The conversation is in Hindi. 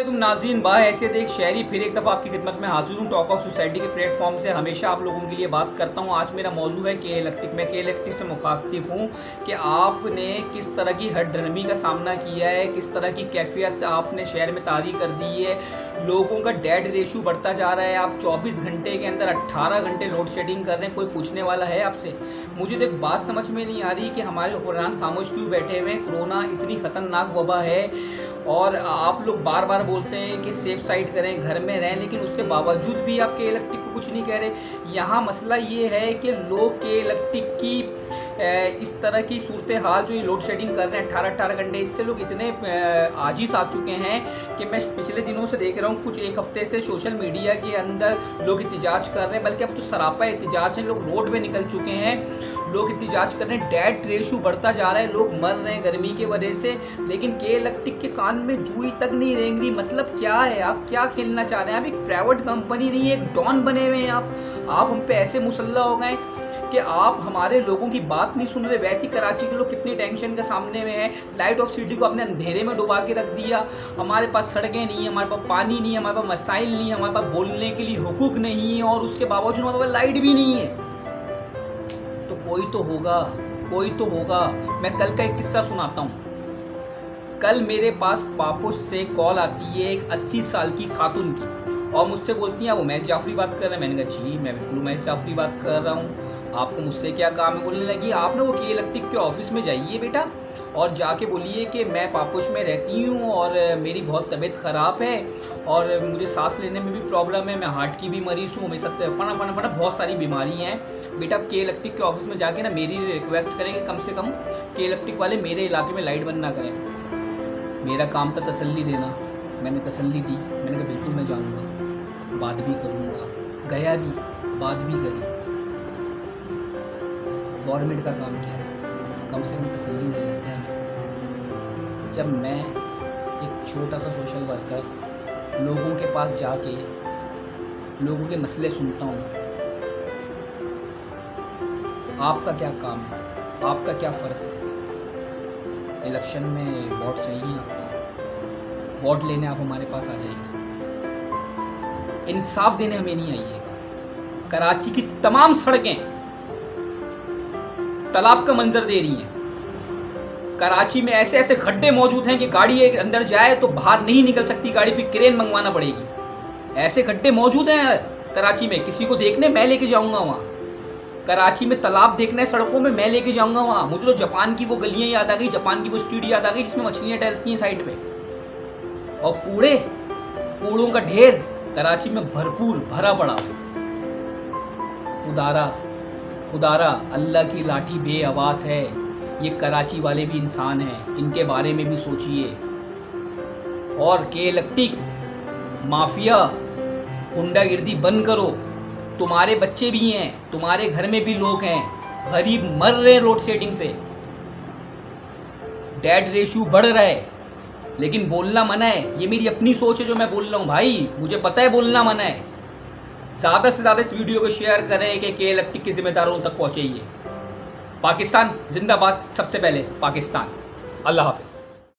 अस्सलामुअलैकुम नाज़रीन, बाय हैसियत एक शहरी फिर एक दफ़ा आपकी खिदमत में हाजिर हूँ। टॉक ऑफ सोसाइटी के प्लेटफॉर्म से हमेशा आप लोगों के लिए बात करता हूँ। आज मेरा मौजू है के इलेक्ट्रिक। मैं के इलेक्ट्रिक से मुखातिब हूँ कि आपने किस तरह की हडड्रमी का सामना किया है, किस तरह की कैफियत आपने शहर में तारी कर दी है। लोगों का डेड रेशो बढ़ता जा रहा है। आप 24 घंटे के अंदर 18 घंटे लोड शेडिंग कर रहे हैं। कोई पूछने वाला है आपसे? मुझे तो एक बात समझ में नहीं आ रही कि हमारे हुक्मरान खामोश क्यों बैठे हुए हैं। कोरोना इतनी ख़तरनाक वबा है और आप लोग बार बार बोलते हैं कि सेफ साइड करें, घर में रहें, लेकिन उसके बावजूद भी आप के इलेक्ट्रिक को कुछ नहीं कह रहे। यहाँ मसला ये है कि लोग के इलेक्ट्रिक की इस तरह की सूरत हाल जो ये लोड शेडिंग कर रहे हैं 18 घंटे, इससे लोग इतने आजिज़ आ चुके हैं कि मैं पिछले दिनों से देख रहा हूँ, कुछ एक हफ्ते से सोशल मीडिया के अंदर लोग एहतजाज कर रहे हैं, बल्कि अब तो सरापा एहतजाज है। लोग रोड पे निकल चुके हैं, लोग एहतजाज कर रहे हैं। डेड रेशो बढ़ता जा रहा है, लोग मर रहे हैं गर्मी की वजह से, लेकिन के इलेक्ट्रिक के कान में जूई तक नहीं रेंग रही। मतलब क्या है? आप क्या खेलना चाह रहे हैं? आप एक प्राइवेट कंपनी नहीं है, एक डॉन बने हुए हैं आप हम पे ऐसे मुसल्ला हो गए कि आप हमारे लोगों की बात नहीं सुन रहे। वैसी कराची के लोग कितनी टेंशन के सामने में है। लाइट ऑफ सिटी को आपने अंधेरे में डुबा के रख दिया। हमारे पास सड़कें नहीं है, हमारे पास पानी नहीं है, हमारे पास मसाइल नहीं है, हमारे पास बोलने के लिए हुकूक नहीं है, और उसके बावजूद हमारे पास लाइट भी नहीं है। तो कोई तो होगा, कोई तो होगा। मैं कल का एक किस्सा सुनाता हूँ। कल मेरे पास पापोश से कॉल आती है एक 80 साल की खातून की, और मुझसे बोलती हैं, वो उमैस जाफरी बात कर रहे हैं। मैंने कहा जी मैं बिल्कुल उमैस जाफरी बात कर रहा हूँ, आपको मुझसे क्या काम है? बोलने लगी आप ना वो के इलेक्ट्रिक के ऑफिस में जाइए बेटा, और जाके बोलिए कि मैं पापोश में रहती हूँ और मेरी बहुत तबीयत ख़राब है और मुझे सांस लेने में भी प्रॉब्लम है, मैं हार्ट की भी मरीज़ हूँ, मेरे साथ फना बहुत सारी बीमारी हैं। बेटा आप के इलेक्ट्रिक के ऑफिस में जाके ना मेरी रिक्वेस्ट करें कि कम से कम के इलेक्ट्रिक वाले मेरे इलाके में लाइट बंद ना करें। मेरा काम था तसल्ली देना। मैंने तसल्ली दी, मैंने कहा बिल्कुल मैं जाऊँगा, बात भी करूँगा। गया भी, बात भी करी। गवर्नमेंट का काम किया, कम से कम तसल्ली दे देते हैं। जब मैं एक छोटा सा सोशल वर्कर लोगों के पास जाके लोगों के मसले सुनता हूँ, आपका क्या काम है? आपका क्या फ़र्ज़ है? इलेक्शन में वोट चाहिए आपको, वोट लेने आप हमारे पास आ जाइए, इंसाफ देने हमें नहीं आइएगा। कराची की तमाम सड़कें तालाब का मंजर दे रही हैं। कराची में ऐसे ऐसे गड्ढे मौजूद हैं कि गाड़ी एक अंदर जाए तो बाहर नहीं निकल सकती, गाड़ी पे क्रेन मंगवाना पड़ेगी। ऐसे गड्ढे मौजूद हैं कराची में। किसी को देखने मैं लेके जाऊंगा वहाँ। कराची में तालाब देखने सड़कों में मैं लेके जाऊंगा वहाँ। मुझे तो जापान की वो गलियाँ याद आ गई, जापान की वो स्ट्रीट याद आ गई जिसमें मछलियाँ टहलती हैं साइड में। और कूड़ों का ढेर कराची में भरपूर भरा पड़ा। खुदारा अल्लाह की लाठी बेआवाज़ है। ये कराची वाले भी इंसान हैं, इनके बारे में भी सोचिए। और के इलेक्ट्रिक माफिया गुंडागिर्दी बंद करो। तुम्हारे बच्चे भी हैं, तुम्हारे घर में भी लोग हैं, गरीब मर रहे हैं लोड शेडिंग से, डेड रेशो बढ़ रहा है, लेकिन बोलना मना है। ये मेरी अपनी सोच है जो मैं बोल रहा हूँ भाई, मुझे पता है बोलना मना है। ज़्यादा से ज़्यादा इस वीडियो को शेयर करें कि के इलेक्ट्रिक के जिम्मेदारों तक पहुँचे। पाकिस्तान जिंदाबाद, सबसे पहले पाकिस्तान। अल्लाह हाफिज़।